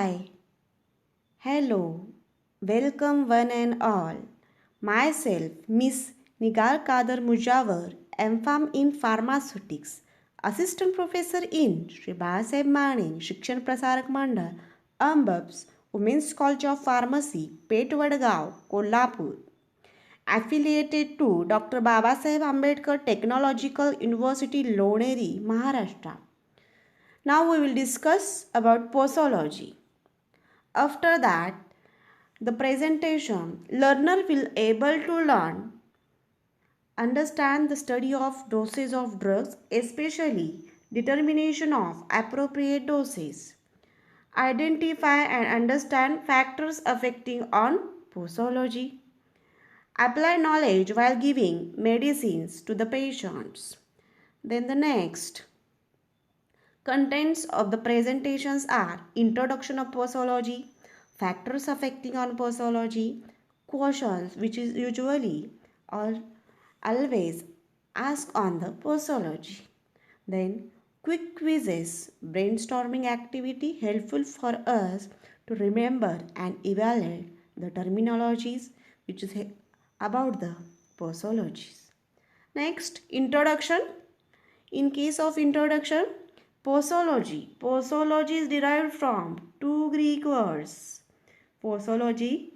Hi, hello, welcome one and all. Myself, Miss Nigar Kader Mujawar, M.Pharm in Pharmaceutics, Assistant Professor in Shri Balasaheb Mane, Shikshan Prasarak Mandal, AMBUPS, Women's College of Pharmacy, Pet Vadgaon, Kolhapur, affiliated to Dr. Babasaheb Ambedkar Technological University, Loneri, Maharashtra. Now we will discuss about posology. After that, the presentation, learner will able to learn, understand the study of doses of drugs, especially determination of appropriate doses, identify and understand factors affecting on posology, apply knowledge while giving medicines to the patients. Then the next contents of the presentations are introduction of posology, factors affecting on posology, questions which is usually or always asked on the posology. Then quick quizzes, brainstorming activity helpful for us to remember and evaluate the terminologies which is about the posologies. Next, introduction. In case of introduction, posology. Posology is derived from two Greek words. Posology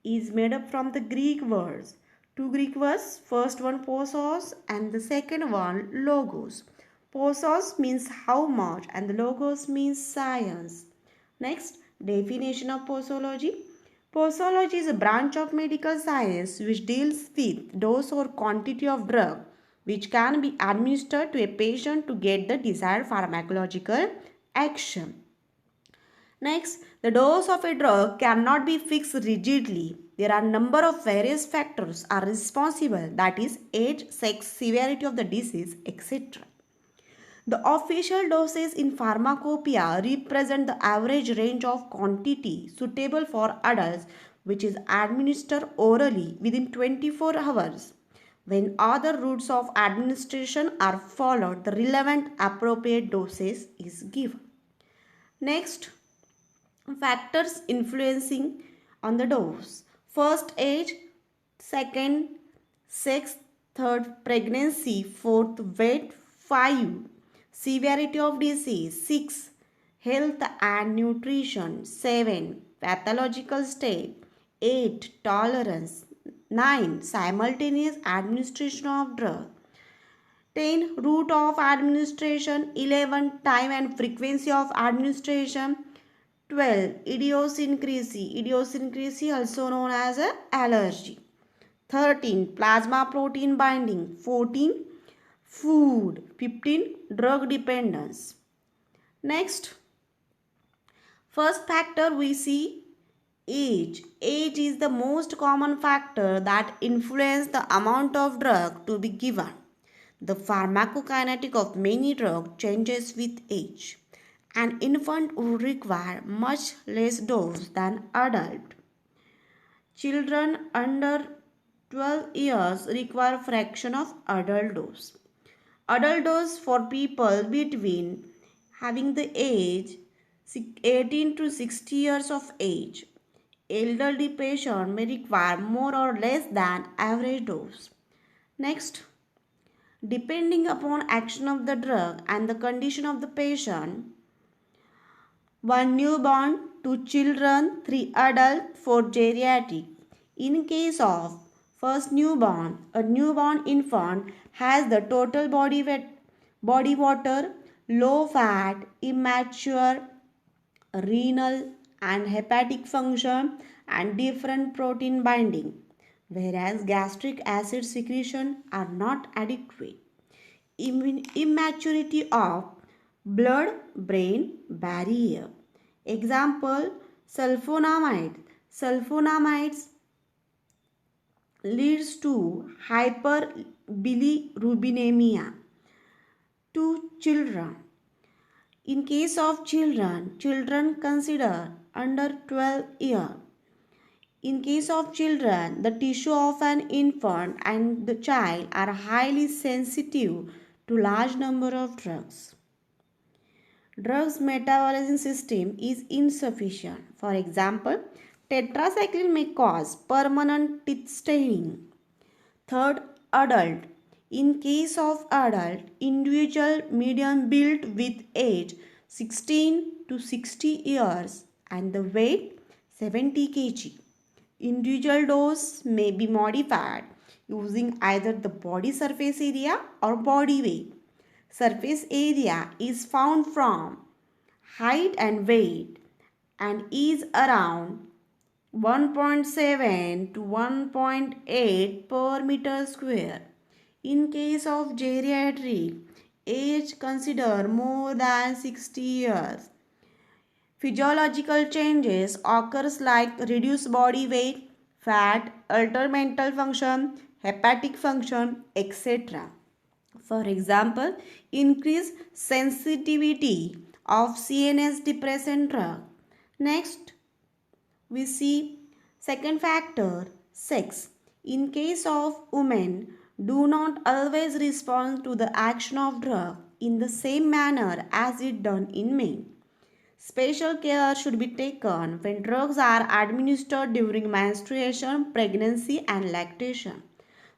is made up from the Greek words. Two Greek words, first one posos and the second one logos. Posos means how much and the logos means science. Next, definition of posology. Posology is a branch of medical science which deals with dose or quantity of drug which can be administered to a patient to get the desired pharmacological action. Next, the dose of a drug cannot be fixed rigidly. There are a number of various factors are responsible, that is age, sex, severity of the disease, etc. The official doses in pharmacopoeia represent the average range of quantity suitable for adults which is administered orally within 24 hours. When other routes of administration are followed, the relevant appropriate doses is given. Next, factors influencing on the dose. First, age. Second, sex. Third, pregnancy. Fourth, weight. 5, severity of disease. 6, health and nutrition. 7, pathological state. 8, tolerance. 9, simultaneous administration of drug. 10, route of administration. 11, time and frequency of administration. 12, idiosyncrasy. Idiosyncrasy also known as a allergy. 13, plasma protein binding. 14, food. 15, drug dependence. Next, first factor we see age. Age is the most common factor that influences the amount of drug to be given. The pharmacokinetic of many drugs changes with age. An infant would require much less dose than adult. Children under 12 years require fraction of adult dose. Adult dose for people between having the age 18 to 60 years of age. Elderly patient may require more or less than average dose. Next, depending upon action of the drug and the condition of the patient, 1 newborn, 2 children, 3 adult, 4 geriatric. In case of first newborn, a newborn infant has the total body weight, body water, low fat, immature, renal and hepatic function and different protein binding, whereas gastric acid secretion are not adequate. Immaturity of blood-brain barrier. Example, sulfonamide. Sulfonamides leads to hyperbilirubinemia to children. In case of children, children considered under 12 years. In case of children, the tissue of an infant and the child are highly sensitive to large number of drugs. Drugs metabolism system is insufficient. For example, tetracycline may cause permanent teeth staining. Third, adult. In case of adult, individual medium built with age 16 to 60 years and the weight 70 kg. Individual dose may be modified using either the body surface area or body weight. Surface area is found from height and weight and is around 1.7 to 1.8 per meter square. In case of geriatric, age consider more than 60 years. Physiological changes occurs like reduced body weight, fat, altered mental function, hepatic function, etc. For example, increased sensitivity of CNS depressant drug. Next, we see second factor, sex. In case of women, do not always respond to the action of drug in the same manner as it done in men. Special care should be taken when drugs are administered during menstruation, pregnancy, and lactation.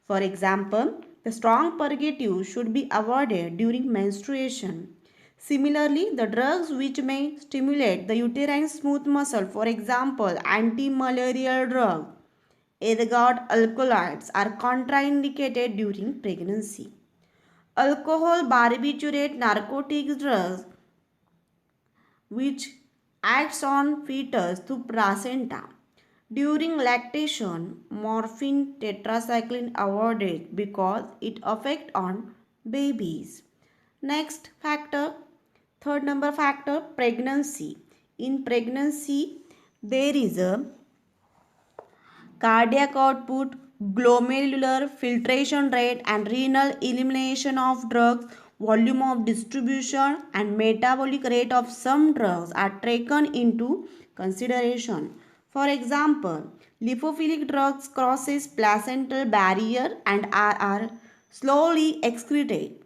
For example, the strong purgative should be avoided during menstruation. Similarly, the drugs which may stimulate the uterine smooth muscle, for example, anti-malarial drug, ergot alkaloids, are contraindicated during pregnancy. Alcohol barbiturate narcotic drugs which acts on fetus through placenta. During lactation, morphine tetracycline avoided because it affects on babies. Next factor, third number factor, pregnancy. In pregnancy, there is a cardiac output, glomerular filtration rate and renal elimination of drugs, volume of distribution and metabolic rate of some drugs are taken into consideration. For example, lipophilic drugs crosses placental barrier and are slowly excreted.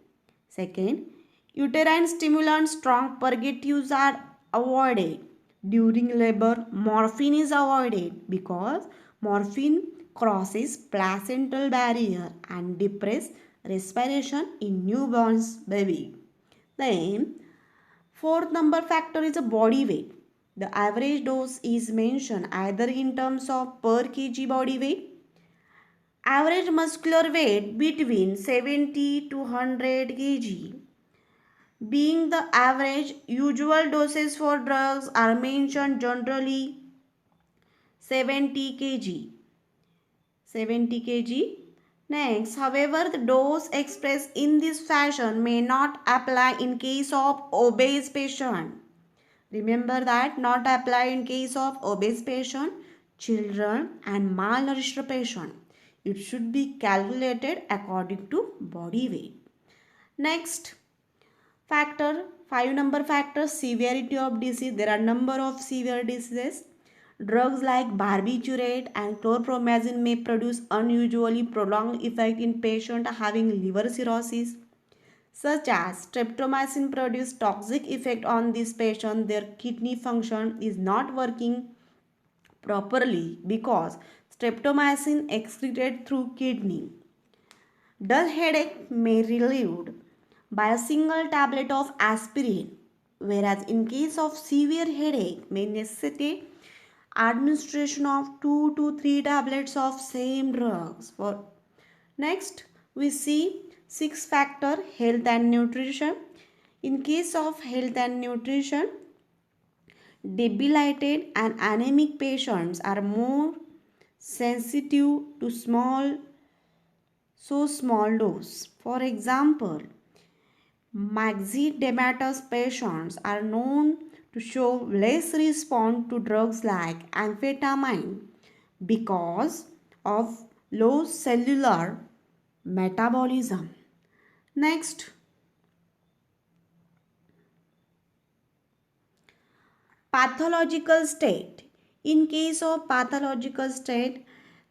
Second, uterine stimulants, strong purgatives are avoided. During labor, morphine is avoided because morphine crosses placental barrier and depress respiration in newborns baby. Then, fourth number factor is a body weight. The average dose is mentioned either in terms of per kg body weight. Average muscular weight between 70 to 100 kg. Being the average, usual doses for drugs are mentioned generally 70 kg. 70 kg. Next, however, the dose expressed in this fashion may not apply in case of obese patient. Remember that not apply in case of obese patient, children and malnourished patient. It should be calculated according to body weight. Next, factor, 5 number factor, severity of disease. There are number of severe diseases. Drugs like barbiturate and chlorpromazine may produce unusually prolonged effect in patients having liver cirrhosis, such as streptomycin produce toxic effect on this patient. Their kidney function is not working properly because streptomycin excreted through kidney. Dull headache may be relieved by a single tablet of aspirin, whereas in case of severe headache may necessitate administration of 2 to 3 tablets of same drugs. For next, we see sixth factor, health and nutrition. In case of health and nutrition, debilitated and anemic patients are more sensitive to small dose. For example, myxedematous patients are known to show less response to drugs like amphetamine because of low cellular metabolism. Next, pathological state. In case of pathological state,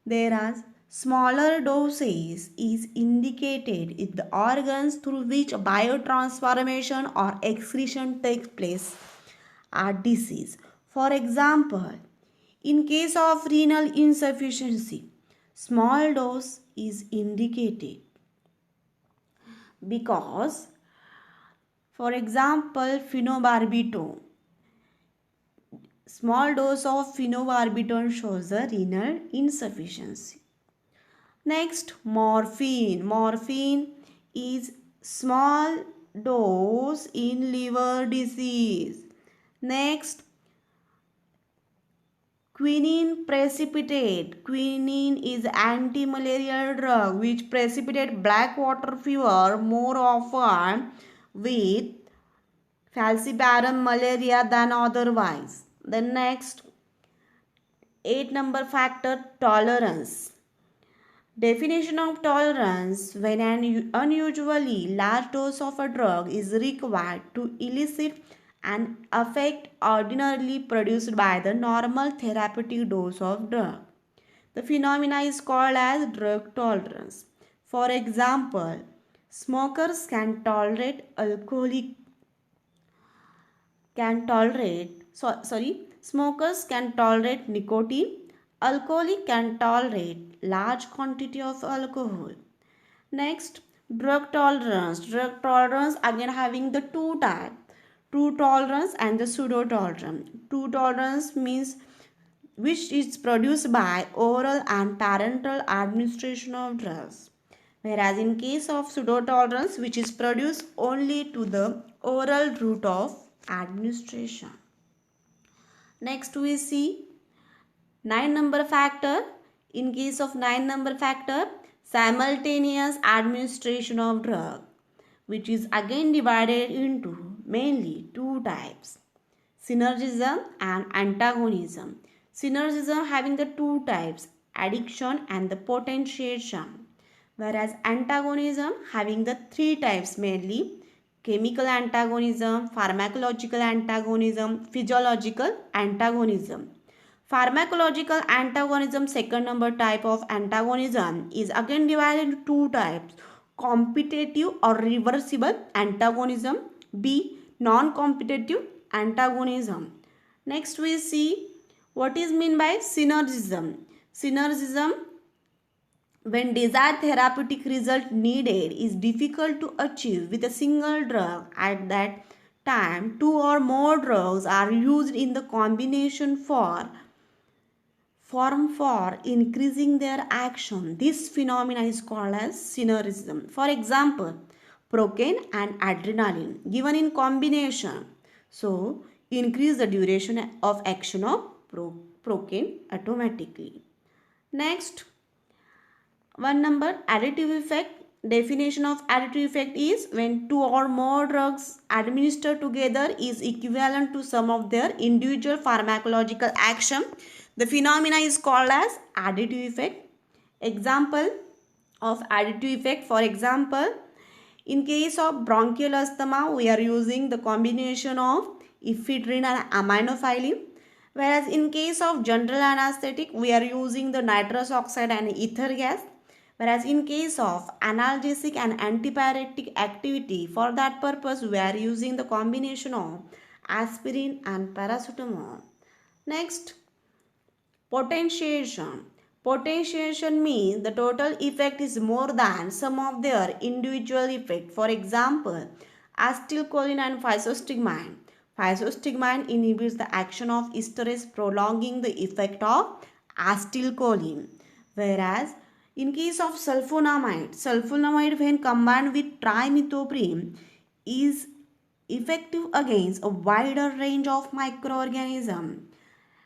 there are Smaller doses is indicated if the organs through which biotransformation or excretion takes place are diseased. For example, in case of renal insufficiency, small dose is indicated because, for example, phenobarbital. Small dose of phenobarbital shows a renal insufficiency. Next, morphine. Morphine is small dose in liver disease. Next, quinine precipitate. Quinine is anti-malarial drug which precipitate black water fever more often with falciparum malaria than otherwise. The next 8 number factor, tolerance. Definition of tolerance: when an unusually large dose of a drug is required to elicit an effect ordinarily produced by the normal therapeutic dose of drug. The phenomena is called as drug tolerance. For example, smokers can tolerate smokers can tolerate nicotine. Alcoholic can tolerate large quantity of alcohol. Next, drug tolerance. Drug tolerance again having the two types, true tolerance and the pseudo tolerance. True tolerance means which is produced by oral and parenteral administration of drugs, whereas in case of pseudo tolerance, which is produced only to the oral route of administration. Next we see 9 number factor. In case of 9 number factor, simultaneous administration of drug, which is again divided into mainly two types, synergism and antagonism. Synergism having the two types, addiction and the potentiation, whereas antagonism having the three types, mainly chemical antagonism, pharmacological antagonism, physiological antagonism. Pharmacological antagonism, second number type of antagonism, is again divided into two types, competitive or reversible antagonism, B, non-competitive antagonism. Next we see what is meant by synergism. Synergism, when desired therapeutic result needed is difficult to achieve with a single drug, at that time two or more drugs are used in the combination form for increasing their action. This phenomenon is called as synergism. For example, procaine and adrenaline given in combination, so increase the duration of action of procaine automatically. Next, one number, additive effect. Definition of additive effect is when two or more drugs administered together is equivalent to some of their individual pharmacological action. The phenomena is called as additive effect. Example of additive effect, for example, in case of bronchial asthma, we are using the combination of ephedrine and aminophylline. Whereas in case of general anesthetic, we are using the nitrous oxide and ether gas. Whereas in case of analgesic and antipyretic activity, for that purpose, we are using the combination of aspirin and paracetamol. Next, potentiation. Potentiation means the total effect is more than sum of their individual effect. For example, acetylcholine and physostigmine. Physostigmine inhibits the action of esterase, prolonging the effect of acetylcholine. Whereas in case of sulfonamide, sulfonamide when combined with trimethoprim is effective against a wider range of microorganisms.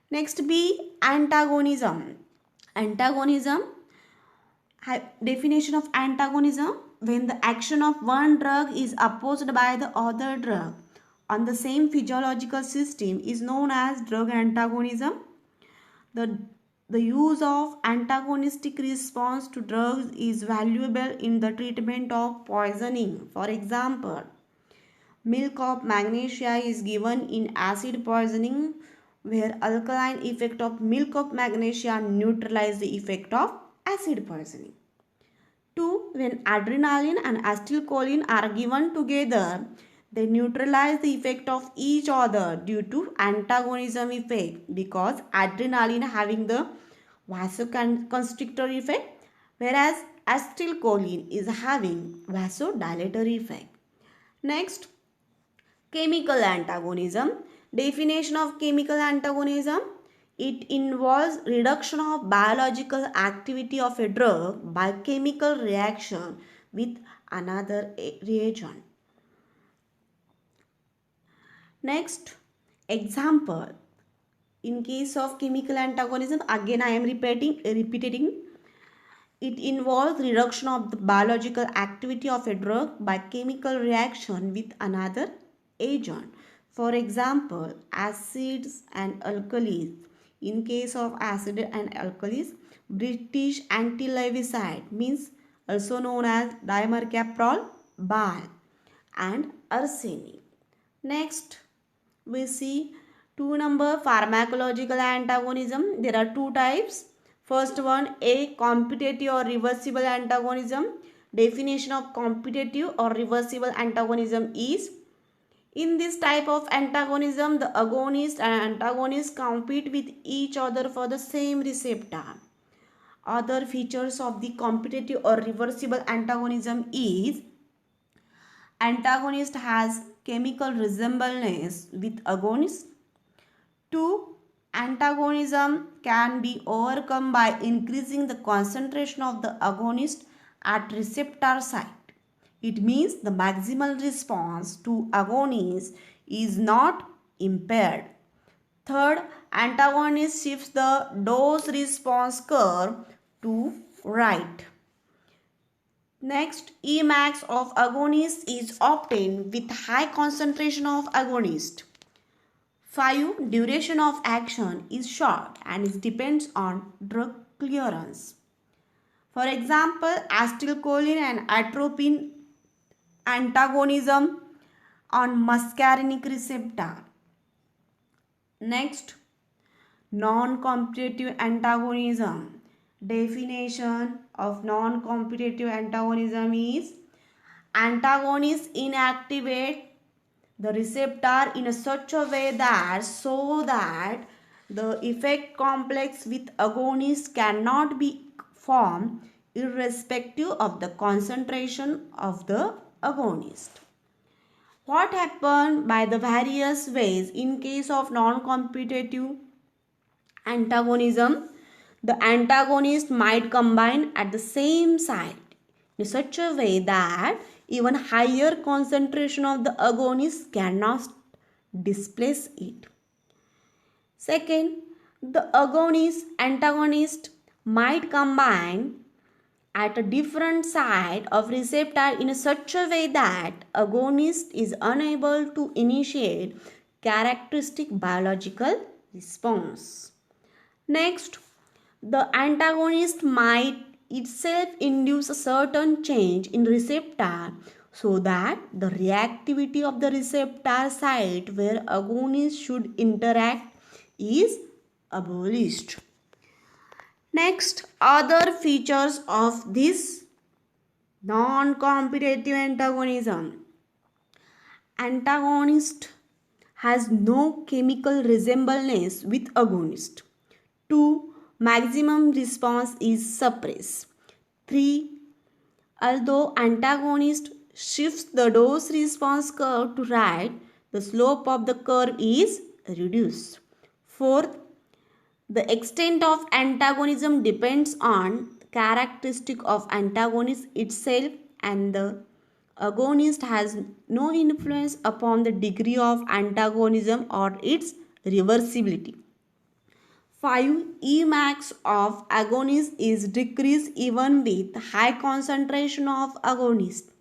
Next B, antagonism. Antagonism, definition of antagonism, when the action of one drug is opposed by the other drug on the same physiological system is known as drug antagonism. The use of antagonistic response to drugs is valuable in the treatment of poisoning. For example, milk of magnesia is given in acid poisoning, where alkaline effect of milk of magnesia neutralize the effect of acid poisoning. 2. When adrenaline and acetylcholine are given together, they neutralize the effect of each other due to antagonism effect, because adrenaline having the vasoconstrictor effect, whereas acetylcholine is having vasodilatory effect. Next, chemical antagonism. Definition of chemical antagonism: it involves reduction of biological activity of a drug by chemical reaction with another reagent. Next, example. In case of chemical antagonism, again I am repeating. It involves reduction of the biological activity of a drug by chemical reaction with another agent. For example, acids and alkalis. In case of acid and alkalis, British anti-larvicide, means also known as dimercaprol, bile, and arsenic. Next, we see 2 number pharmacological antagonism. There are two types. First one, A, competitive or reversible antagonism. Definition of competitive or reversible antagonism is: in this type of antagonism, the agonist and antagonist compete with each other for the same receptor. Other features of the competitive or reversible antagonism is: antagonist has chemical resemblance with agonist. 2. Antagonism can be overcome by increasing the concentration of the agonist at receptor site. It means the maximal response to agonist is not impaired. Third, antagonist shifts the dose response curve to right. Next, Emax of agonist is obtained with high concentration of agonist. 5. Duration of action is short and it depends on drug clearance. For example, acetylcholine and atropine antagonism on muscarinic receptor. Next, non-competitive antagonism. Definition of non-competitive antagonism is: antagonists inactivate the receptor in such a way that the effect complex with agonist cannot be formed irrespective of the concentration of the agonist. What happens by the various ways in case of non-competitive antagonism? The antagonist might combine at the same site in such a way that even higher concentration of the agonist cannot displace it. Second, the antagonist might combine at a different site of receptor in such a way that agonist is unable to initiate characteristic biological response. Next, the antagonist might itself induce a certain change in receptor so that the reactivity of the receptor site where agonist should interact is abolished. Next, other features of this non-competitive antagonism. Antagonist has no chemical resemblance with agonist. 2. Maximum response is suppressed. 3. Although antagonist shifts the dose response curve to right, the slope of the curve is reduced. 4th, the extent of antagonism depends on characteristic of antagonist itself, and the agonist has no influence upon the degree of antagonism or its reversibility. 5. Emax of agonist is decreased even with high concentration of agonist.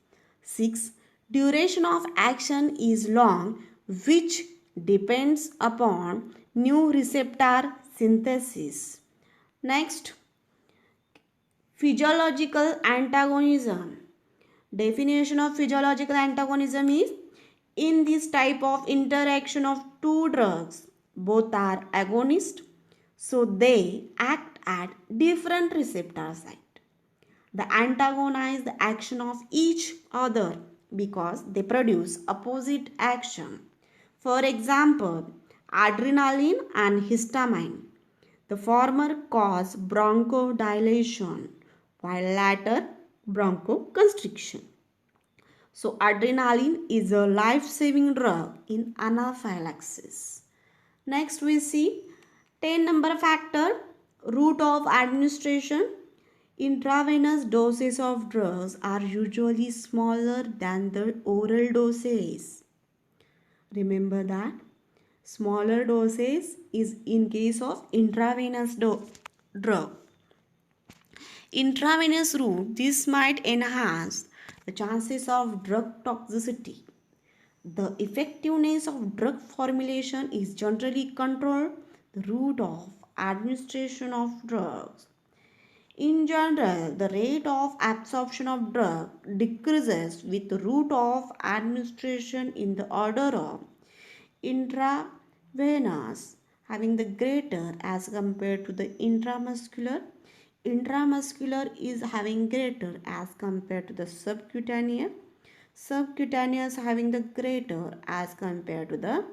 6. Duration of action is long, which depends upon new receptor synthesis. Next, physiological antagonism. Definition of physiological antagonism is: in this type of interaction of two drugs, both are agonist, so they act at different receptor sites. They antagonize the action of each other because they produce opposite action. For example, adrenaline and histamine. The former cause bronchodilation, while latter bronchoconstriction. So, adrenaline is a life-saving drug in anaphylaxis. Next, we see 10 number factor, route of administration. Intravenous doses of drugs are usually smaller than the oral doses. Remember that smaller doses is in case of intravenous drug. Intravenous route, this might enhance the chances of drug toxicity. The effectiveness of drug formulation is generally controlled the route of administration of drugs. In general, the rate of absorption of drug decreases with the route of administration in the order of intravenous having the greater as compared to the intramuscular. Intramuscular is having greater as compared to the subcutaneous. Subcutaneous having the greater as compared to the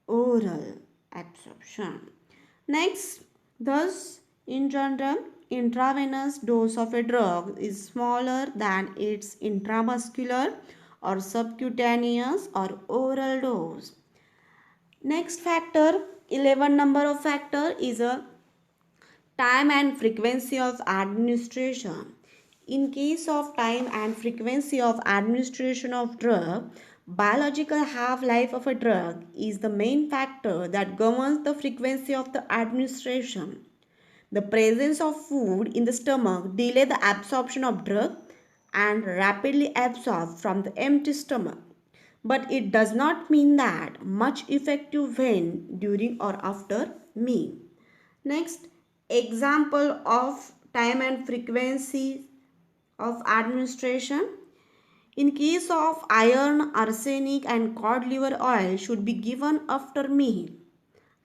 oral absorption. Next, thus in general, intravenous dose of a drug is smaller than its intramuscular or subcutaneous or oral dose. Next factor, 11 number of factor is a time and frequency of administration. In case of time and frequency of administration of drug, biological half-life of a drug is the main factor that governs the frequency of the administration. The presence of food in the stomach delay the absorption of drug and rapidly absorb from the empty stomach. But it does not mean that much effective when, during or after meal. Next, example of time and frequency of administration. In case of iron, arsenic and cod liver oil should be given after meal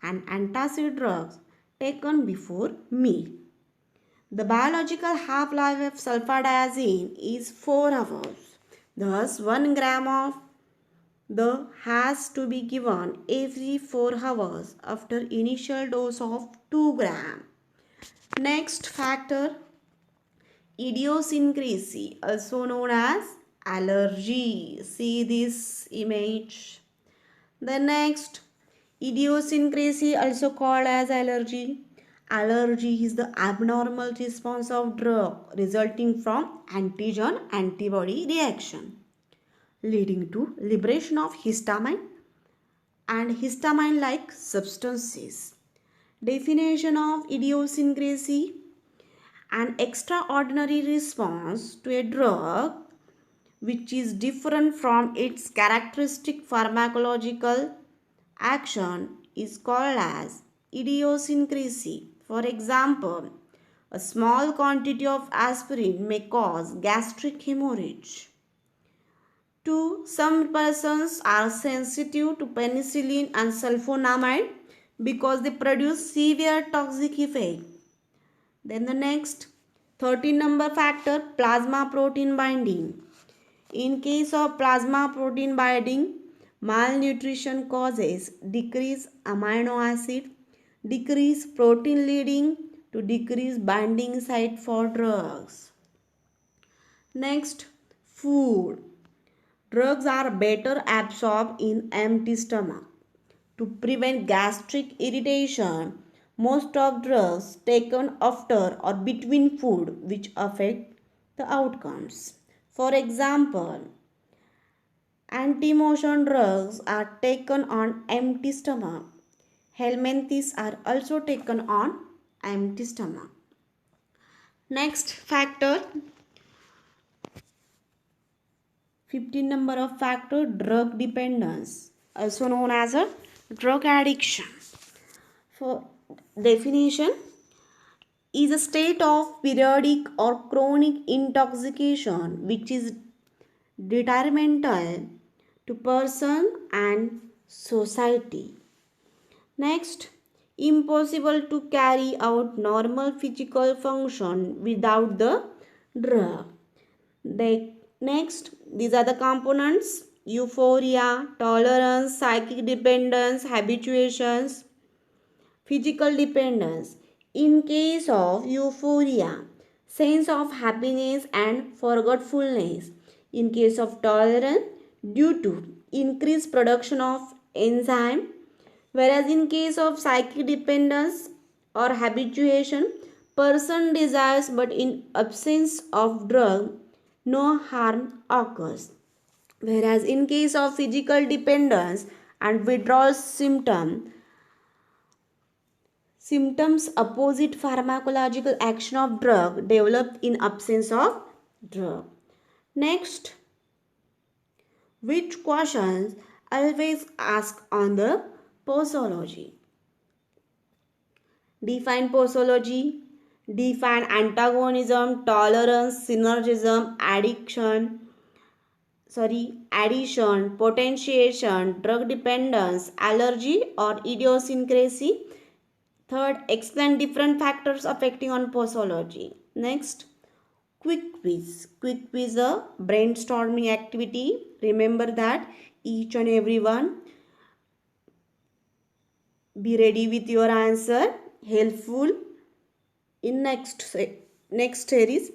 and antacid drugs taken before meal. The biological half-life of sulfadiazine is 4 hours. Thus, 1 gram of the has to be given every 4 hours after initial dose of 2 gram. Next factor, idiosyncrasy, also known as allergy. See this image. The next, idiosyncrasy, also called as allergy. Allergy is the abnormal response of drug resulting from antigen-antibody reaction, leading to liberation of histamine and histamine-like substances. Definition of idiosyncrasy: an extraordinary response to a drug which is different from its characteristic pharmacological action is called as idiosyncrasy. For example, a small quantity of aspirin may cause gastric hemorrhage. 2. Some persons are sensitive to penicillin and sulfonamide because they produce severe toxic effect. Then the next, 13 number factor, plasma protein binding. In case of plasma protein binding, malnutrition causes decreased amino acid, decreased protein leading to decreased binding site for drugs. Next, food. Drugs are better absorbed in empty stomach. To prevent gastric irritation, most of drugs taken after or between food which affect the outcomes. For example, anti-motion drugs are taken on empty stomach. Helminthies are also taken on empty stomach. Next factor, 15 number of factor, drug dependence, also known as a drug addiction. For definition, is a state of periodic or chronic intoxication which is detrimental to person and society. Next, impossible to carry out normal physical function without the drug. Next, these are the components: euphoria, tolerance, psychic dependence, habituations, physical dependence. In case of euphoria, sense of happiness and forgetfulness. In case of tolerance, due to increased production of enzyme. Whereas in case of psychic dependence or habituation, person desires but in absence of drug, no harm occurs. Whereas in case of physical dependence and withdrawal symptoms opposite pharmacological action of drug developed in absence of drug. Next, which questions always ask on the posology? Define posology, define antagonism, tolerance, synergism, addition, potentiation, drug dependence, allergy or idiosyncrasy. Third, explain different factors affecting on posology. Next, quick quiz. Quick quiz is a brainstorming activity. Remember that each and every one be ready with your answer. Helpful. In next series,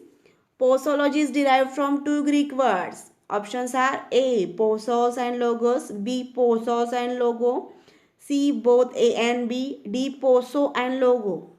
posology is derived from two Greek words. Options are A. Posos and logos, B. Posos and logo, C. Both A and B, D. Poso and logo.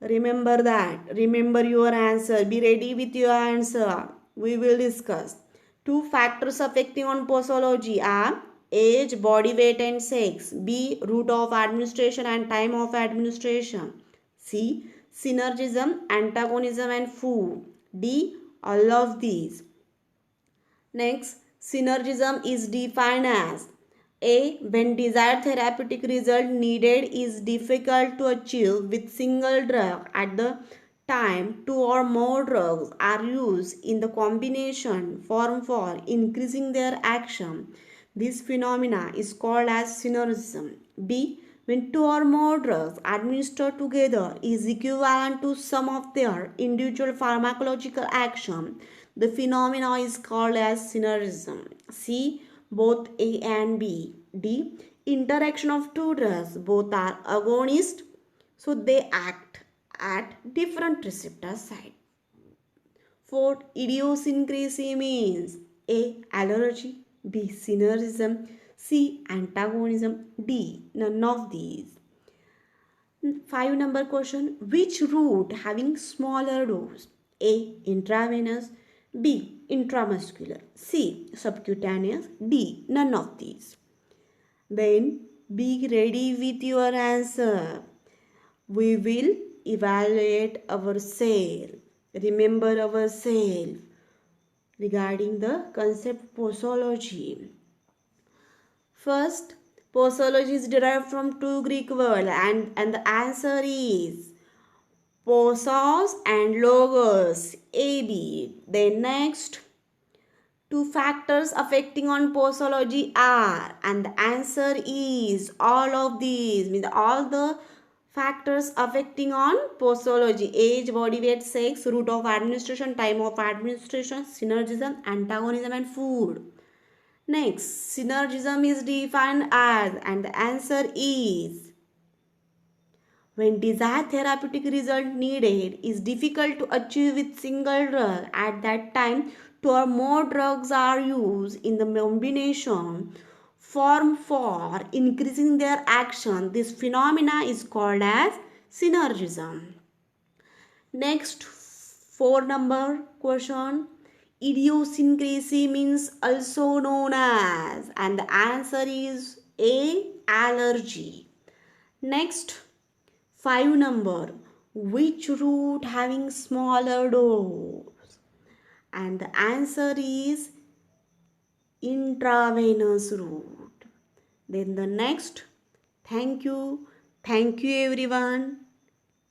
Remember that. Remember your answer. Be ready with your answer. We will discuss. Two factors affecting on posology are age, body weight and sex. B. Route of administration and time of administration. C. Synergism, antagonism and food. D. All of these. Next, synergism is defined as A. When desired therapeutic result needed is difficult to achieve with single drug at the time two or more drugs are used in the combination form for increasing their action. This phenomena is called as synergism. B. When two or more drugs administered together is equivalent to sum of their individual pharmacological action. The phenomena is called as synergism. C. Both A and B. D. Interaction of two drugs. Both are agonist, so they act at different receptor site. Fourth, idiosyncrasy means A. Allergy, B. Synergism, C. Antagonism, D. None of these. 5 number question. Which route having smaller dose? A. Intravenous, B. Intramuscular, C. Subcutaneous, D. None of these. Then be ready with your answer. We will evaluate ourselves. Remember ourselves regarding the concept posology. First, posology is derived from two Greek words and the answer is posos and logos, AB. Then next, two factors affecting on posology are, and the answer is all of these, means all the factors affecting on posology: age, body weight, sex, route of administration, time of administration, synergism, antagonism and food. Next, synergism is defined as, and the answer is when desired therapeutic result needed is difficult to achieve with single drug. At that time, two or more drugs are used in the combination form for increasing their action. This phenomena is called as synergism. Next, 4 number question. Idiosyncrasy means also known as, and the answer is A. Allergy. Next, 5 number. Which route having smaller dose? And the answer is intravenous route. Then the next, thank you everyone.